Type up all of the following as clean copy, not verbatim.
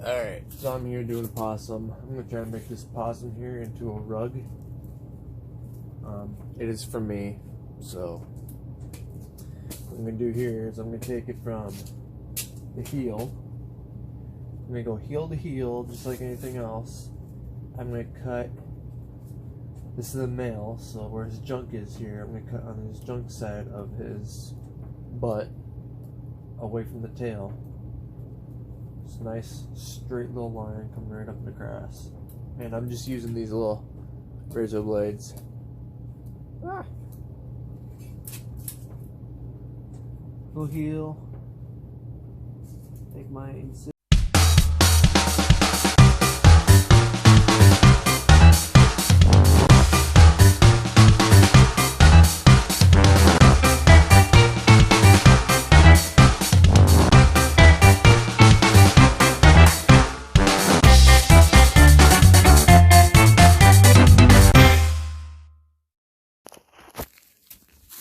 Alright, so I'm here doing a possum. I'm going to try to make this possum here into a rug. It is for me, so what I'm going to do here is I'm going to take it from the heel. I'm going to go heel to heel, just like anything else. I'm going to cut, this is the male, so where his junk is here, I'm going to cut on his junk side of his butt, away from the tail. It's a nice straight little line coming right up across. And I'm just using these little razor blades. Ah. Little heel. Take my incision.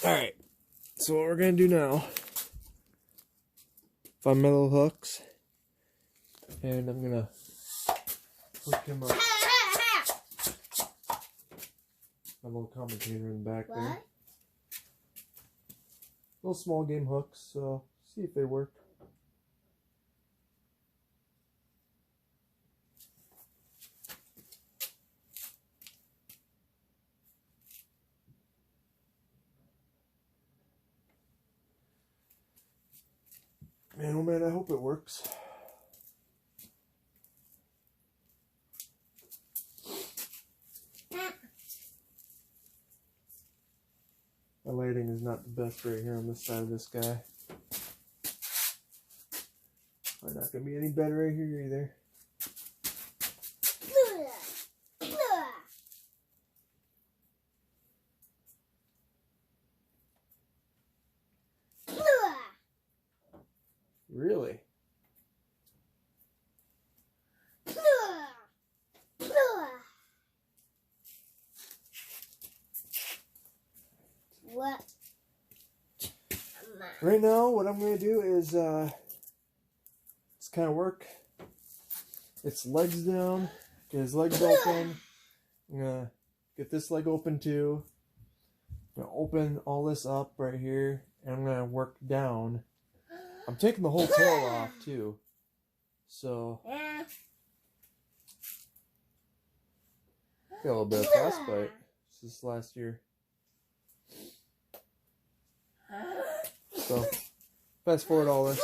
Alright, so what we're going to do now, find my little hooks, and I'm going to hook him up. My little commentator in the back there. Little small game hooks, so see if they work. Man, oh man, I hope it works. The lighting is not the best right here on this side of this guy. Probably not going to be any better right here either. Really? What? Right now, what I'm going to do is it's kind of work. Its legs down, get his legs open. I'm going to get this leg open too. I'm going to open all this up right here, and I'm going to work down. I'm taking the whole tail off too, so got a little bit of frostbite this last year. So fast forward all this.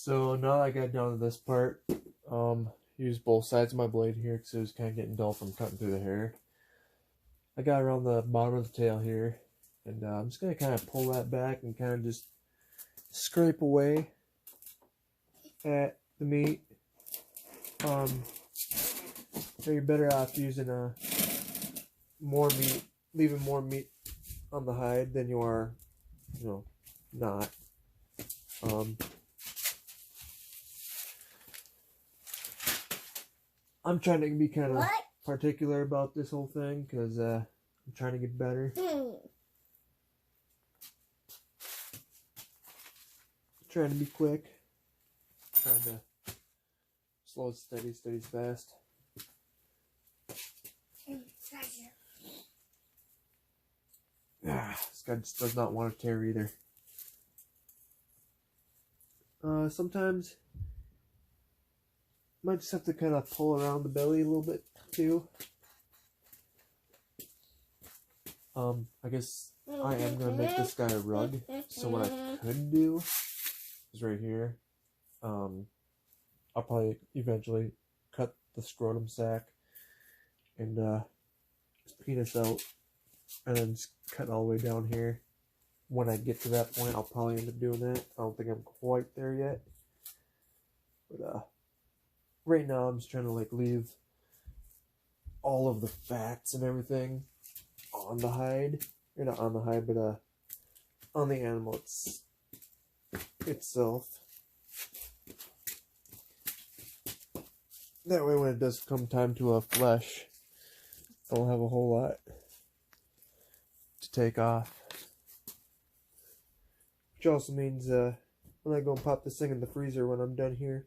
So now I got down to this part, used both sides of my blade here because it was kind of getting dull from cutting through the hair. I got around the bottom of the tail here, and I'm just going to kind of pull that back and kind of just scrape away at the meat. So you're better off using more meat, leaving more meat on the hide than you are, not. I'm trying to be kind of particular about this whole thing because I'm trying to get better. Trying to be quick. Trying to slow and steady, steady's fast. This guy just does not want to tear either. Sometimes might just have to kind of pull around the belly a little bit too. I guess I am gonna make this guy a rug. So what I could do is right here. I'll probably eventually cut the scrotum sac and his penis out, and then just cut all the way down here. When I get to that point, I'll probably end up doing that. I don't think I'm quite there yet, but right now I'm just trying to like leave all of the fats and everything on the hide, or not on the hide, but on the animal itself. That way, when it does come time to a flesh, I don't have a whole lot to take off. Which also means when I go and pop this thing in the freezer when I'm done here,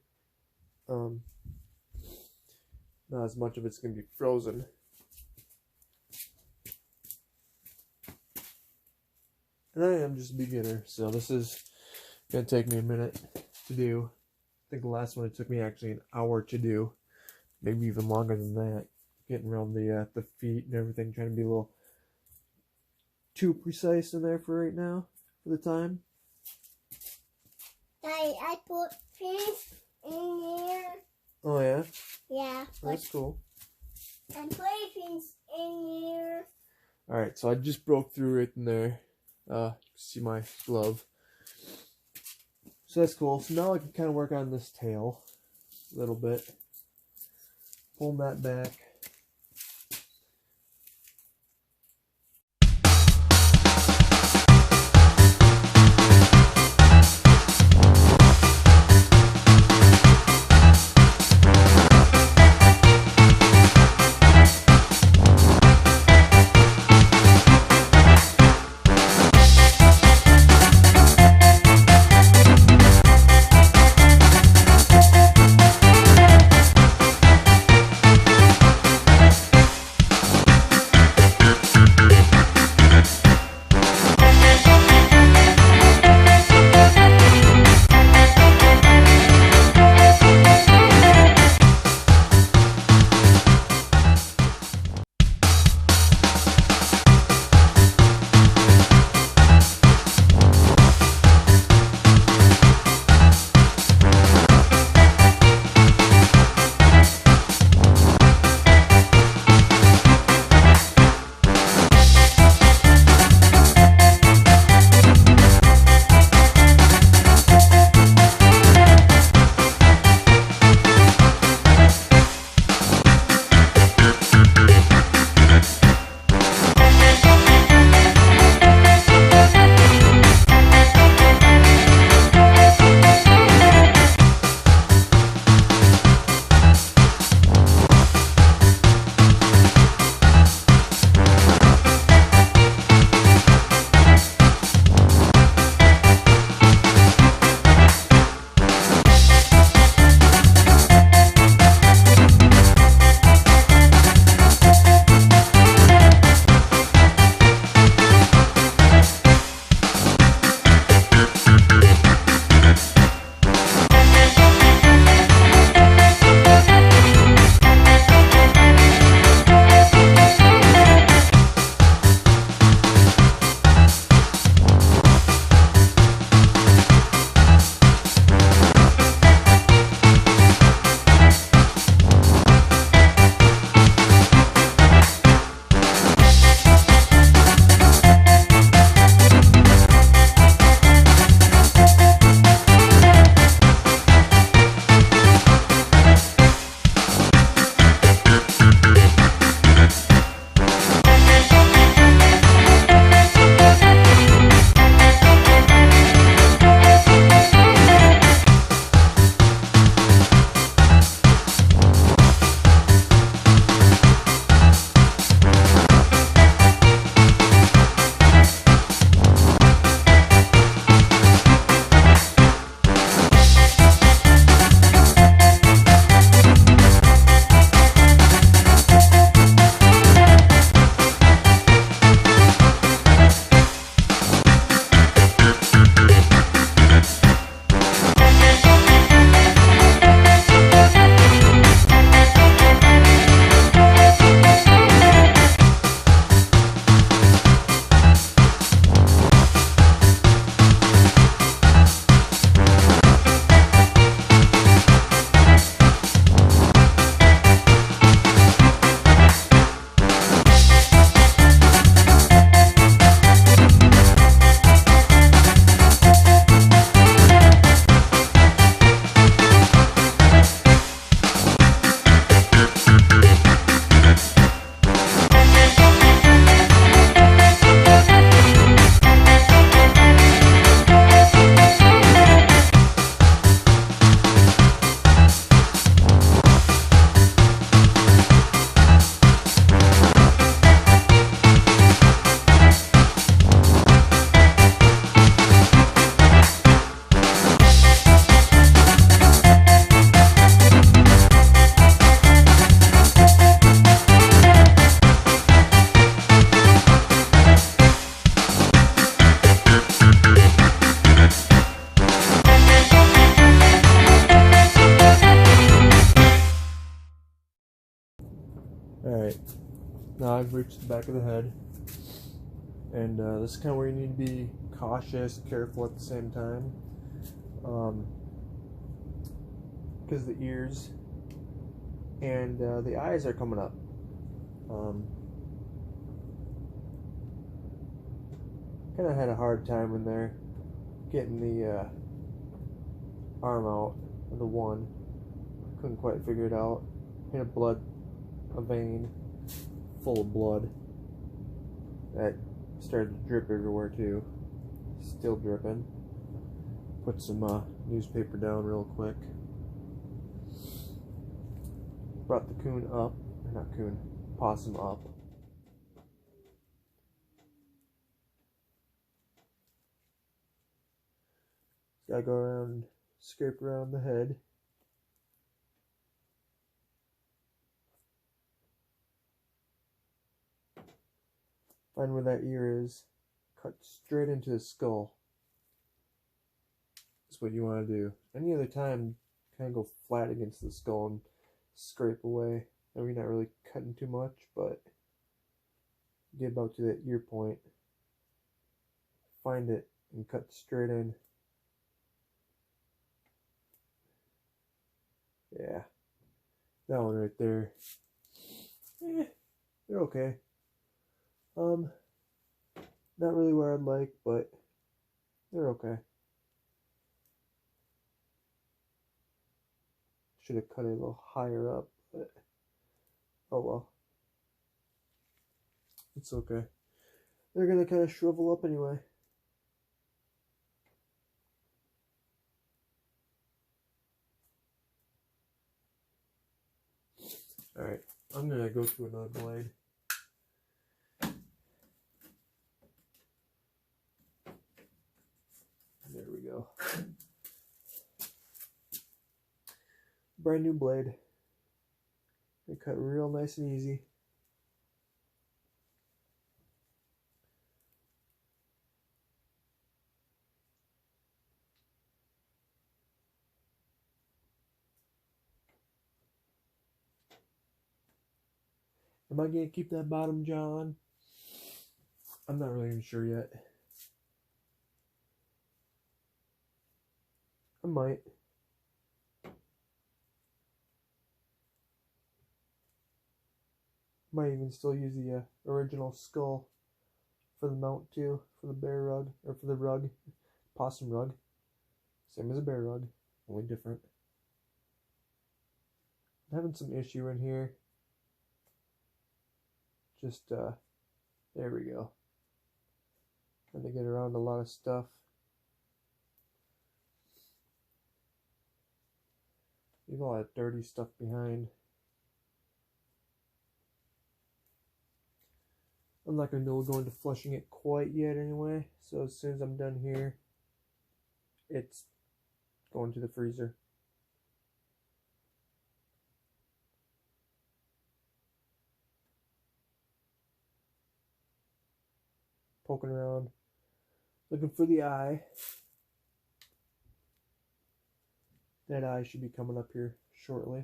not as much of it's going to be frozen. And I am just a beginner, so this is going to take me a minute to do. I think the last one it took me actually an hour to do. Maybe even longer than that. Getting around the feet and everything, trying to be a little too precise in there for right now, for the time. Daddy, I put things in here. Oh yeah? Yeah. That's cool. I put things in here. Alright, so I just broke through right in there. See my glove. So that's cool. So now I can kind of work on this tail a little bit. Pull that back. Alright, now I've reached the back of the head, and this is kind of where you need to be cautious, careful at the same time, because the ears and the eyes are coming up. Kind of had a hard time in there getting the arm out of the one. Couldn't quite figure it out. Hit a vein full of blood that started to drip everywhere too. Still dripping. Put some newspaper down real quick. Brought the coon up, or not coon, possum up. Gotta go around, scrape around the head. Find where that ear is. Cut straight into the skull. That's what you want to do. Any other time, kind of go flat against the skull and scrape away. I mean, not really cutting too much, but get about to that ear point. Find it and cut straight in. Yeah, that one right there. They're okay. Not really where I'd like, but they're okay. Should have cut it a little higher up, but oh well. It's okay. They're gonna kind of shrivel up anyway. Alright, I'm gonna go to another blade. There we go. Brand new blade. They cut real nice and easy. Am I gonna keep that bottom jaw on? I'm not really even sure yet. I might. Might even still use the original skull for the mount too, for the bear rug, or for the rug, possum rug. Same as a bear rug, only different. I'm having some issue in here. Just, there we go. Trying to get around a lot of stuff. Leave all that dirty stuff behind. I'm not going to go into flushing it quite yet anyway, so as soon as I'm done here, it's going to the freezer. Poking around, looking for the eye. That eye should be coming up here shortly.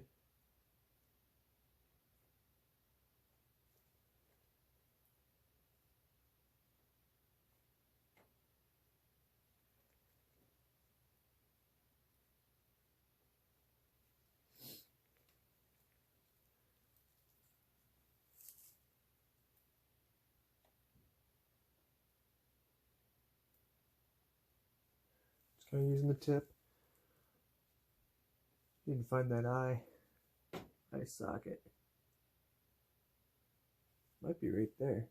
Just kind of using the tip. Need to find that eye socket. Might be right there.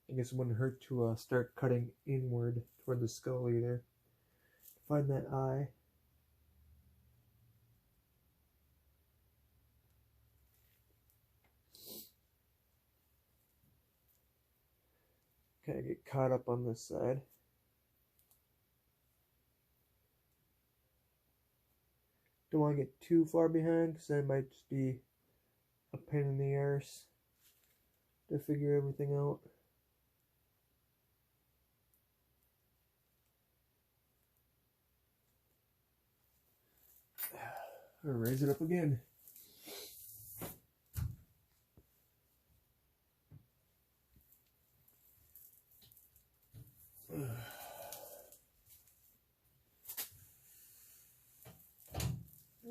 I guess it wouldn't hurt to start cutting inward toward the skull either. Find that eye. Kind of get caught up on this side. Don't want to get too far behind because that might just be a pain in the arse to figure everything out. I'll raise it up again.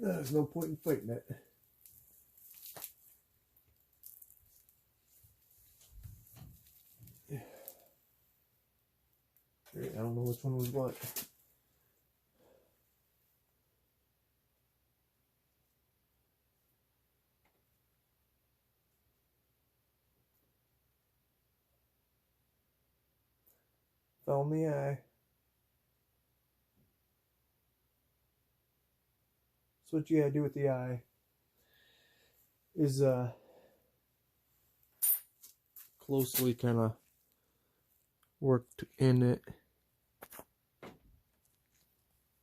There's no point in fighting it. I don't know which one was what. Fell in the eye. So what you gotta do with the eye is closely kind of work in it.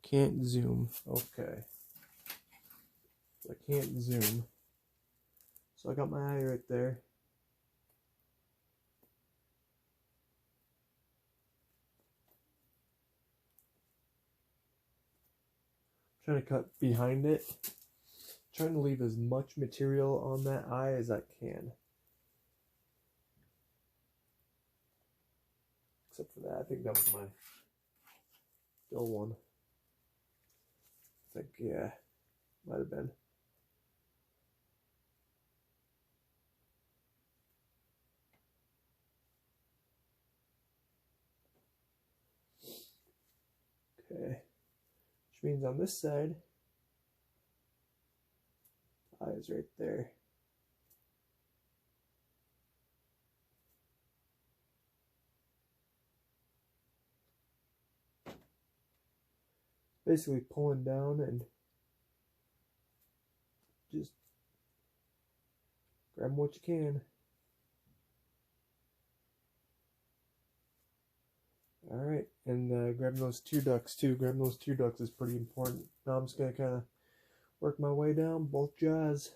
Can't zoom. Okay. I can't zoom. So I got my eye right there. Trying to cut behind it. Trying to leave as much material on that eye as I can. Except for that, I think that was my dull one. I think, yeah, might have been. Okay, which means on this side, eye is right there. Basically pulling down and just grab what you can. Alright, and grabbing those tear ducts too. Grabbing those tear ducts is pretty important. Now I'm just going to kind of work my way down both jaws.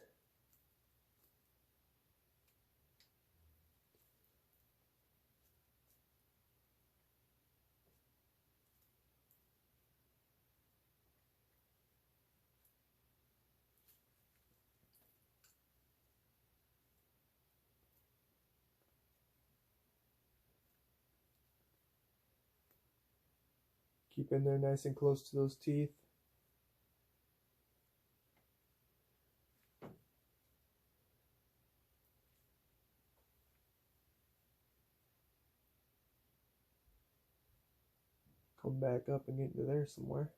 Keep in there nice and close to those teeth. Come back up and get into there somewhere.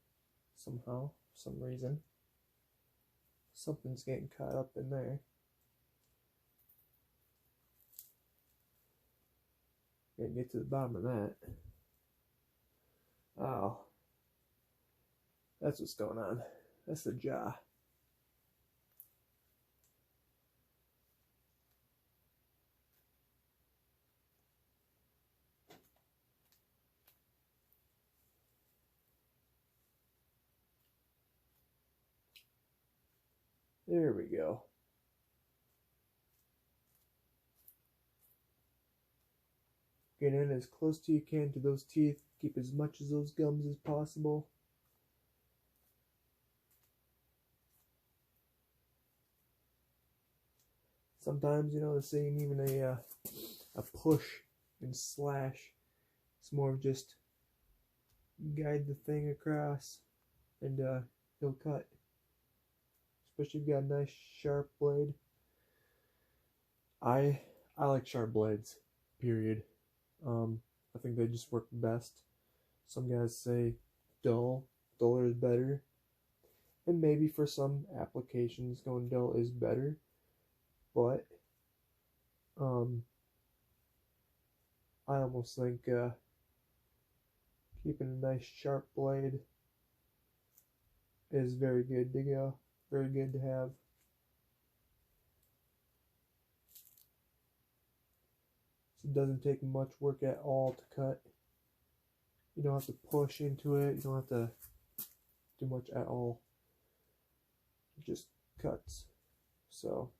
Somehow, for some reason. Something's getting caught up in there. Gotta get to the bottom of that. Oh. That's what's going on. That's the jaw. There we go. Get in as close to you can to those teeth. Keep as much of those gums as possible. Sometimes, you know, this ain't even a push and slash. It's more of just guide the thing across and he'll cut. Especially if you've got a nice sharp blade. I like sharp blades, period. I think they just work best. Some guys say duller is better. And maybe for some applications going dull is better. But I almost think keeping a nice sharp blade is very good to go. Very good to have. So it doesn't take much work at all to cut. You don't have to push into it. You don't have to do much at all. It just cuts. So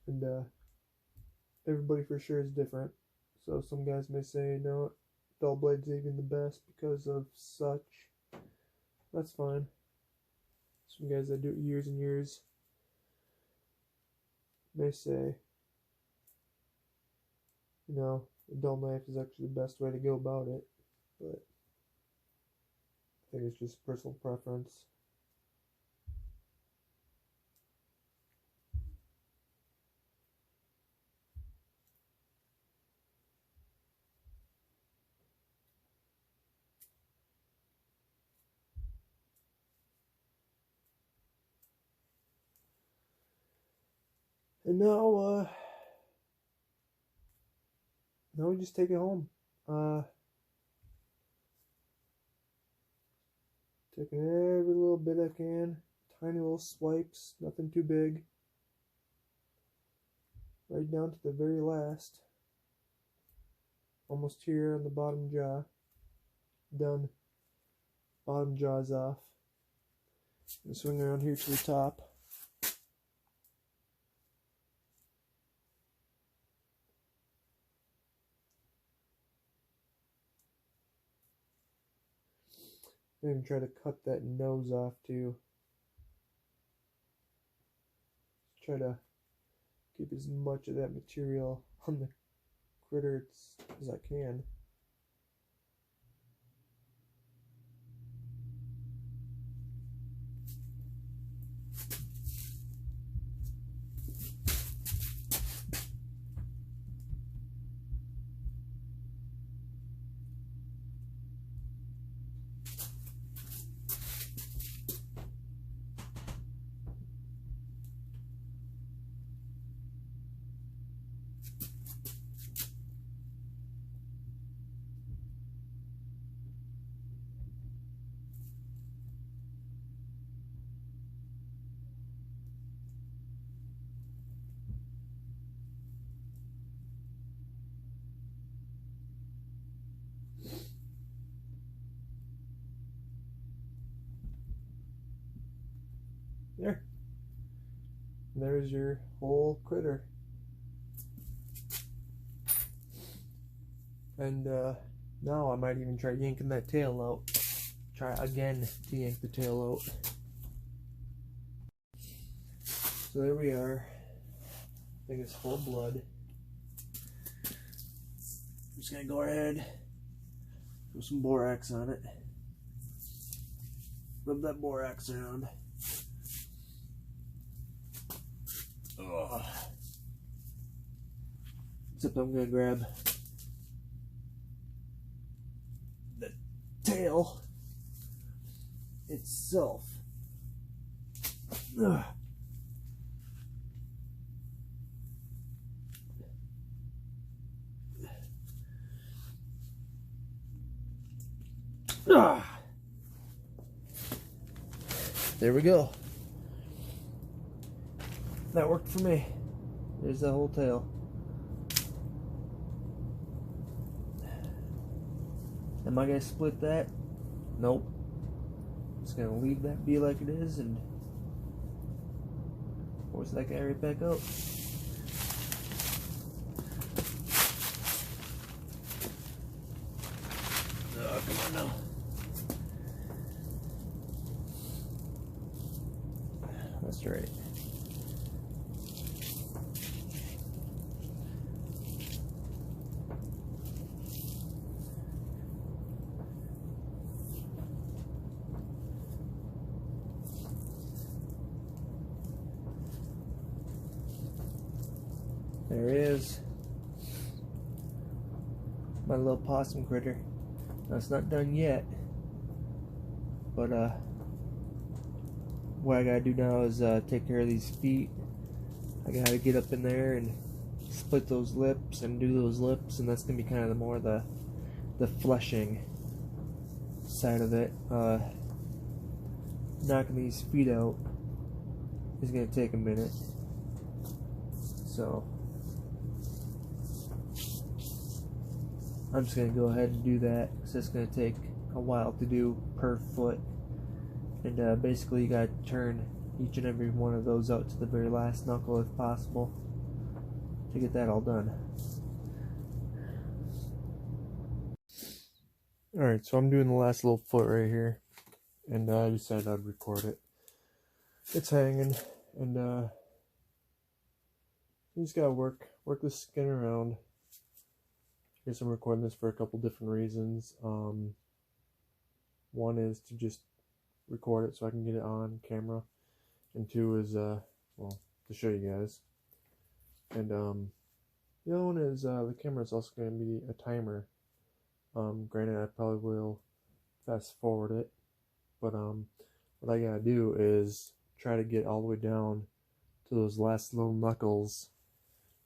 and everybody for sure is different. So some guys may say, no, dull blade's even the best because of such. That's fine. Some guys that do it years and years may say, you know, a dull knife is actually the best way to go about it. But I think it's just personal preference. And now we just take it home. Taking every little bit I can. Tiny little swipes, nothing too big. Right down to the very last. Almost here on the bottom jaw. Done. Bottom jaw's off. And swing around here to the top. I'm going to try to cut that nose off too. Try to keep as much of that material on the critter as I can. There. There's your whole critter. And now I might even try yanking that tail out. Try again to yank the tail out. So there we are. I think it's full blood. I'm just gonna go ahead, put some borax on it. Rub that borax around. Ugh. Except I'm gonna grab the tail itself. Ugh. Ah. There we go. That worked for me. There's the whole tail. Am I gonna split that? Nope. Just gonna leave that be like it is and force that guy right back out. Oh, come on now. That's right. There he is. My little possum critter. Now it's not done yet. But what I gotta do now is take care of these feet. I gotta get up in there and split those lips and do those lips, and that's gonna be kind of more the fleshing side of it. Knocking these feet out is gonna take a minute. So I'm just going to go ahead and do that because it's going to take a while to do per foot. And basically you got to turn each and every one of those out to the very last knuckle if possible to get that all done. Alright, so I'm doing the last little foot right here, and I decided I'd record it. It's hanging, and you just gotta work the skin around. I guess I'm recording this for a couple different reasons. One is to just record it so I can get it on camera, and two is well, to show you guys. And the other one is the camera is also going to be a timer. Granted, I probably will fast forward it, but what I gotta do is try to get all the way down to those last little knuckles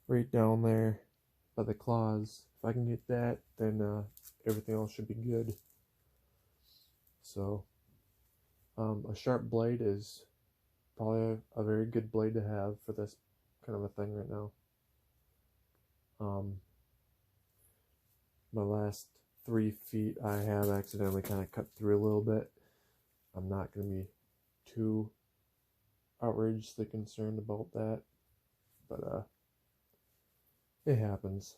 right down there by the claws. If I can get that, then everything else should be good. So a sharp blade is probably a very good blade to have for this kind of a thing right now. My last 3 feet I have accidentally kind of cut through a little bit. I'm not going to be too outrageously concerned about that, but it happens.